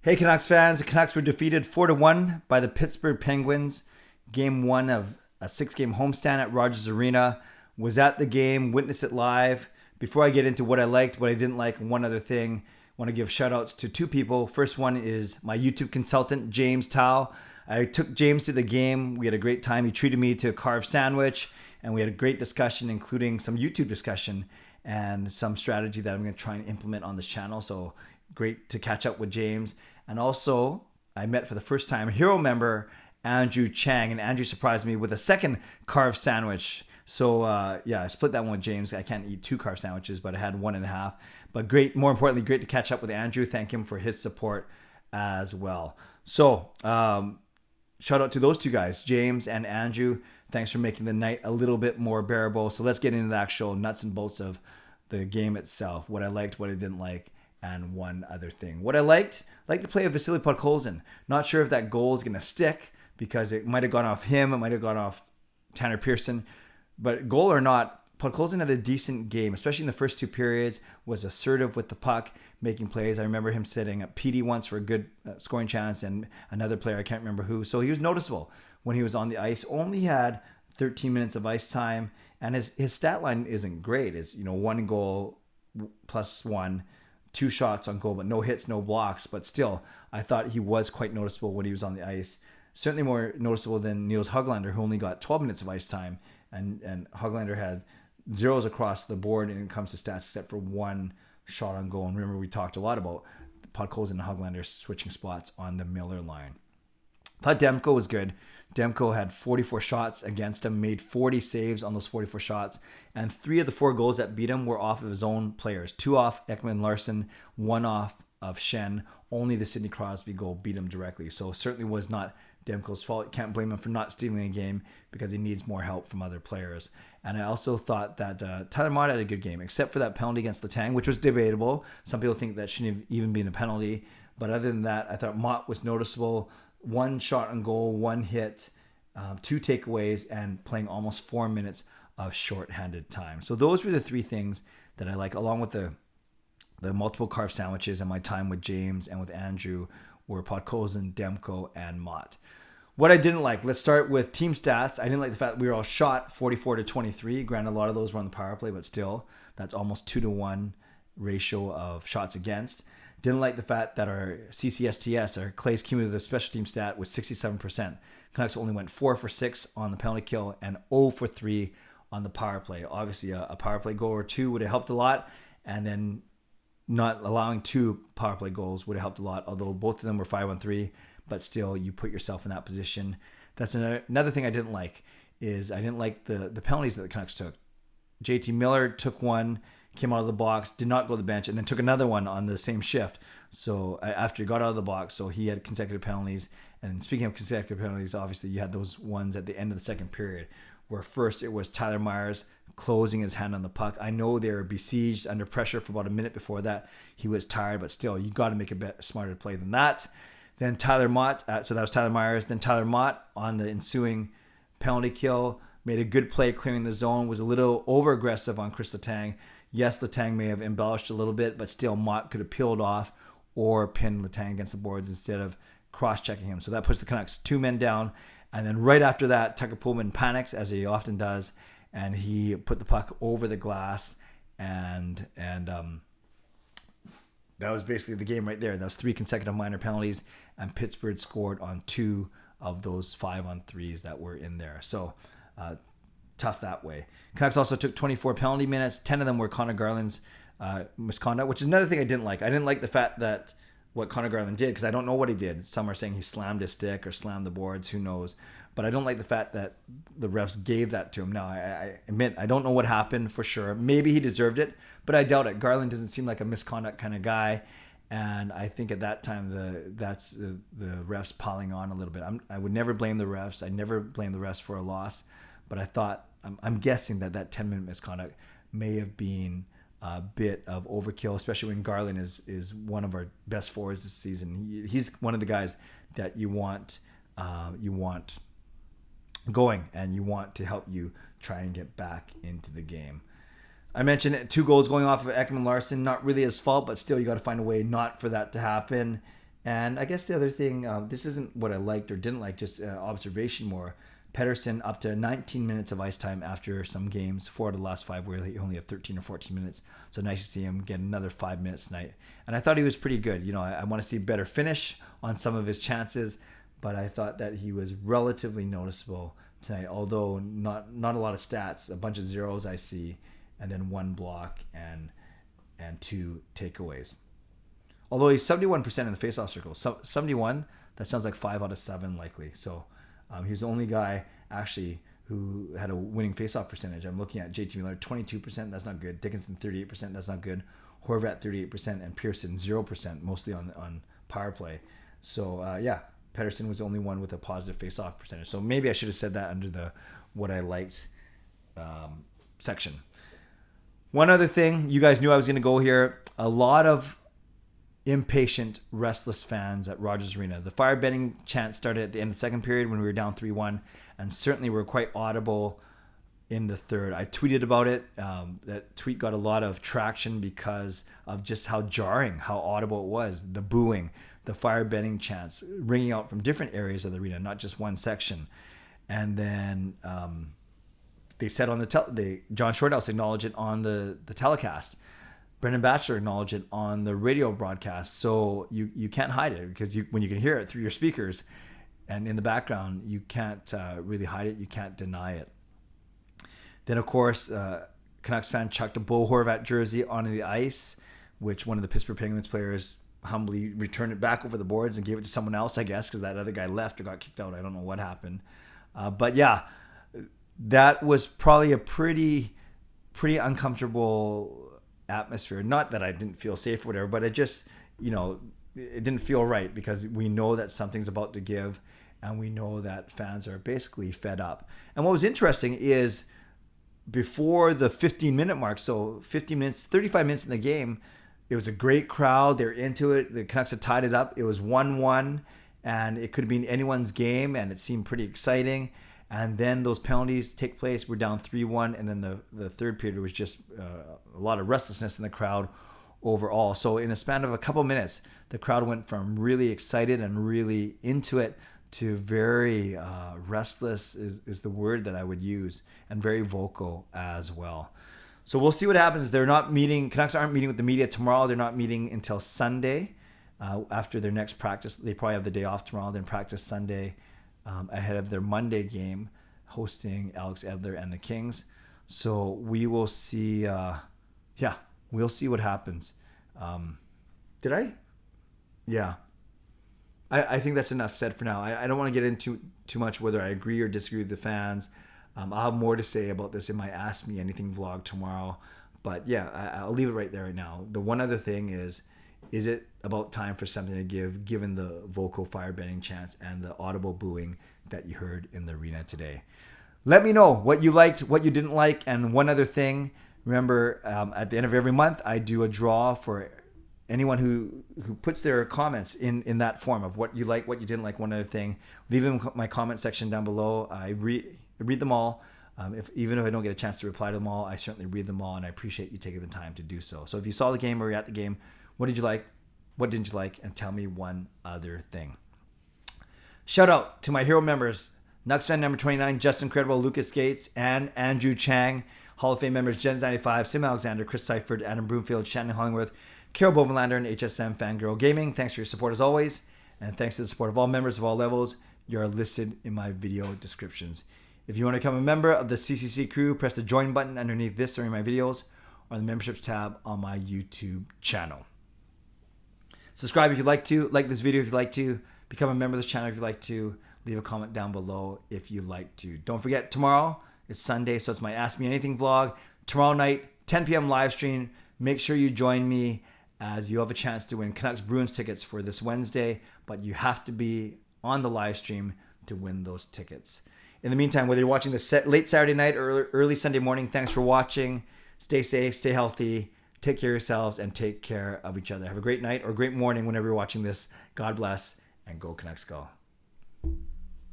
Hey Canucks fans, the Canucks were defeated 4-1 by the Pittsburgh Penguins. Game 1 of a 6-game homestand at Rogers Arena. Was at the game, witnessed it live. Before I get into what I liked, what I didn't like, and one other thing, I want to give shout outs to two people. First one is my YouTube consultant, James Tao. I took James to the game. We had a great time. He treated me to a carved sandwich, and we had a great discussion, including some YouTube discussion and some strategy that I'm going to try and implement on this channel. So great to catch up with James. And also, I met for the first time a Hero member, Andrew Chang, and Andrew surprised me with a second carved sandwich. So I split that one with James. I can't eat two carved sandwiches, but I had one and a half. But great, more importantly, great to catch up with Andrew. Thank him for his support as well. So shout out to those two guys, James and Andrew. Thanks for making the night a little bit more bearable. So let's get into the actual nuts and bolts of the game itself. What I liked, what I didn't like, and one other thing. What I liked the play of Vasily Podkolzin. Not sure if that goal is going to stick because it might have gone off him. It might have gone off Tanner Pearson. But goal or not, Podkolzin had a decent game, especially in the first two periods, was assertive with the puck, making plays. I remember him setting up PD once for a good scoring chance and another player, I can't remember who. So he was noticeable when he was on the ice. Only had 13 minutes of ice time, and his stat line isn't great. It's, one goal plus one, two shots on goal, but no hits, no blocks. But still, I thought he was quite noticeable when he was on the ice. Certainly more noticeable than Niels Höglander, who only got 12 minutes of ice time. And Höglander had zeros across the board when it comes to stats, except for one shot on goal. And remember, we talked a lot about Podkolzin and Höglander switching spots on the Miller line. Thought Demko was good. Demko had 44 shots against him, made 40 saves on those 44 shots, and 3 of the 4 goals that beat him were off of his own players. 2 off Ekman Larsson, 1 off of Schenn. Only the Sidney Crosby goal beat him directly. So certainly was not Demko's fault. Can't blame him for not stealing a game because he needs more help from other players. And I also thought that Tyler Mott had a good game, except for that penalty against Letang, which was debatable. Some people think that shouldn't have even been a penalty. But other than that, I thought Mott was noticeable. 1 shot on goal, 1 hit, 2 takeaways, and playing almost 4 minutes of shorthanded time. So those were the 3 things that I like, along with the multiple carved sandwiches and my time with James and with Andrew were Podkolzin, Demko, and Mott. What I didn't like, let's start with team stats. I didn't like the fact that we were all shot 44-23. Granted, a lot of those were on the power play, but still, that's almost 2-to-1 ratio of shots against. Didn't like the fact that our CCSTS, our Clay's cumulative special team stat, was 67%. Canucks only went 4 for 6 on the penalty kill and 0 for 3 on the power play. Obviously, a power play goal or 2 would have helped a lot, and then not allowing 2 power play goals would have helped a lot, although both of them were 5-on-3, but still, you put yourself in that position. That's another thing I didn't like, is I didn't like the penalties that the Canucks took. JT Miller took one, came out of the box, did not go to the bench, and then took another one on the same shift. So after he got out of the box, so he had consecutive penalties. And speaking of consecutive penalties, obviously you had those ones at the end of the second period, where first it was Tyler Myers closing his hand on the puck. I know they were besieged under pressure for about a minute before that. He was tired, but still, you got to make a bit smarter play than that. Then Tyler Mott, so that was Tyler Myers. Then Tyler Mott on the ensuing penalty kill made a good play clearing the zone, was a little over aggressive on Chris Letang. Yes, Letang may have embellished a little bit, but still Mott could have peeled off or pinned Letang against the boards instead of cross-checking him. So that puts the Canucks 2 men down. And then right after that, Tucker Pullman panics, as he often does, and he put the puck over the glass, and that was basically the game right there. That was 3 consecutive minor penalties, and Pittsburgh scored on 2 of those 5-on-3s that were in there. So tough that way. Canucks also took 24 penalty minutes. 10 of them were Connor Garland's misconduct, which is another thing I didn't like. I didn't like the fact that what Connor Garland did, because I don't know what he did. Some are saying he slammed his stick or slammed the boards, who knows. But I don't like the fact that the refs gave that to him. Now, I admit, I don't know what happened for sure. Maybe he deserved it, but I doubt it. Garland doesn't seem like a misconduct kind of guy. And I think at that time, that's the refs piling on a little bit. I would never blame the refs. I never blame the refs for a loss. But I thought, I'm guessing that 10-minute misconduct may have been a bit of overkill, especially when Garland is one of our best forwards this season. He's one of the guys that you want going, and you want to help you try and get back into the game. I mentioned 2 goals going off of Ekman Larsson, not really his fault, but still you got to find a way not for that to happen. And I guess the other thing, this isn't what I liked or didn't like, just observation more. Pedersen up to 19 minutes of ice time after some games, 4 out of the last 5 where he only had 13 or 14 minutes. So nice to see him get another 5 minutes tonight. And I thought he was pretty good. You know, I want to see better finish on some of his chances, but I thought that he was relatively noticeable tonight, although not a lot of stats, a bunch of zeros I see, and then 1 block and 2 takeaways. Although he's 71% in the faceoff circle. So 71, that sounds like 5 out of 7 likely. So he was the only guy actually who had a winning faceoff percentage. I'm looking at JT Miller, 22%. That's not good. Dickinson, 38%. That's not good. Horvat, 38%. And Pearson, 0%, mostly on power play. So, Pedersen was the only one with a positive faceoff percentage. So maybe I should have said that under the what I liked section. One other thing, you guys knew I was going to go here. A lot of impatient, restless fans at Rogers Arena. The firebending chant started at the end of the second period when we were down 3-1, and certainly were quite audible in the third. I tweeted about it. That tweet got a lot of traction because of just how jarring, how audible it was. The booing, the firebending chants ringing out from different areas of the arena, not just one section. And then they said on John Shorthouse acknowledged it on the telecast. Brendan Batchelor acknowledged it on the radio broadcast. So you can't hide it, because when you can hear it through your speakers and in the background, you can't really hide it. You can't deny it. Then, of course, Canucks fan chucked a Bo Horvat jersey onto the ice, which one of the Pittsburgh Penguins players humbly returned it back over the boards and gave it to someone else, I guess, because that other guy left or got kicked out. I don't know what happened. But yeah, that was probably a pretty uncomfortable atmosphere. Not that I didn't feel safe or whatever, but it just, it didn't feel right, because we know that something's about to give, and we know that fans are basically fed up. And what was interesting is before the 15-minute mark, so 15 minutes, 35 minutes in the game, it was a great crowd. They're into it. The Canucks had tied it up. It was 1-1, and it could have been anyone's game, and it seemed pretty exciting. And then those penalties take place. We're down 3-1, and then the third period was just a lot of restlessness in the crowd overall. So in a span of a couple minutes, the crowd went from really excited and really into it to very restless is the word that I would use, and very vocal as well. So we'll see what happens. Canucks aren't meeting with the media tomorrow. They're not meeting until Sunday after their next practice. They probably have the day off tomorrow, then practice Sunday ahead of their Monday game hosting Alex Edler and the Kings. So we will see. We'll see what happens. Did I? Yeah. I think that's enough said for now. I don't want to get into too much whether I agree or disagree with the fans. I'll have more to say about this in my Ask Me Anything vlog tomorrow. But yeah, I'll leave it right there right now. The one other thing is it about time for something to give, given the vocal firebending chants and the audible booing that you heard in the arena today? Let me know what you liked, what you didn't like. And one other thing, remember, at the end of every month, I do a draw for anyone who puts their comments in that form of what you like, what you didn't like. One other thing, leave them in my comment section down below. I read them all. Even if I don't get a chance to reply to them all, I certainly read them all, and I appreciate you taking the time to do so. So if you saw the game or you're at the game, what did you like? What didn't you like? And tell me one other thing. Shout out to my hero members, nucksfan number 29, Justin Credible, Lucas Gates, and Andrew Chang. Hall of Fame members, Jens95, Sim Alexander, Chris Seifert, Adam Broomfield, Shannon Hollingworth, Carol Bovenlander, and HSM Fangirl Gaming. Thanks for your support as always. And thanks to the support of all members of all levels. You are listed in my video descriptions. If you want to become a member of the CCC Crew, press the join button underneath this during my videos, or the memberships tab on my YouTube channel. Subscribe if you'd like to. Like this video if you'd like to. Become a member of this channel if you'd like to. Leave a comment down below if you'd like to. Don't forget, tomorrow is Sunday, so it's my Ask Me Anything vlog. Tomorrow night, 10 p.m. live stream. Make sure you join me, as you have a chance to win Canucks Bruins tickets for this Wednesday, but you have to be on the live stream to win those tickets. In the meantime, whether you're watching this late Saturday night or early Sunday morning, thanks for watching. Stay safe, stay healthy, take care of yourselves, and take care of each other. Have a great night or great morning whenever you're watching this. God bless, and go Canucks go.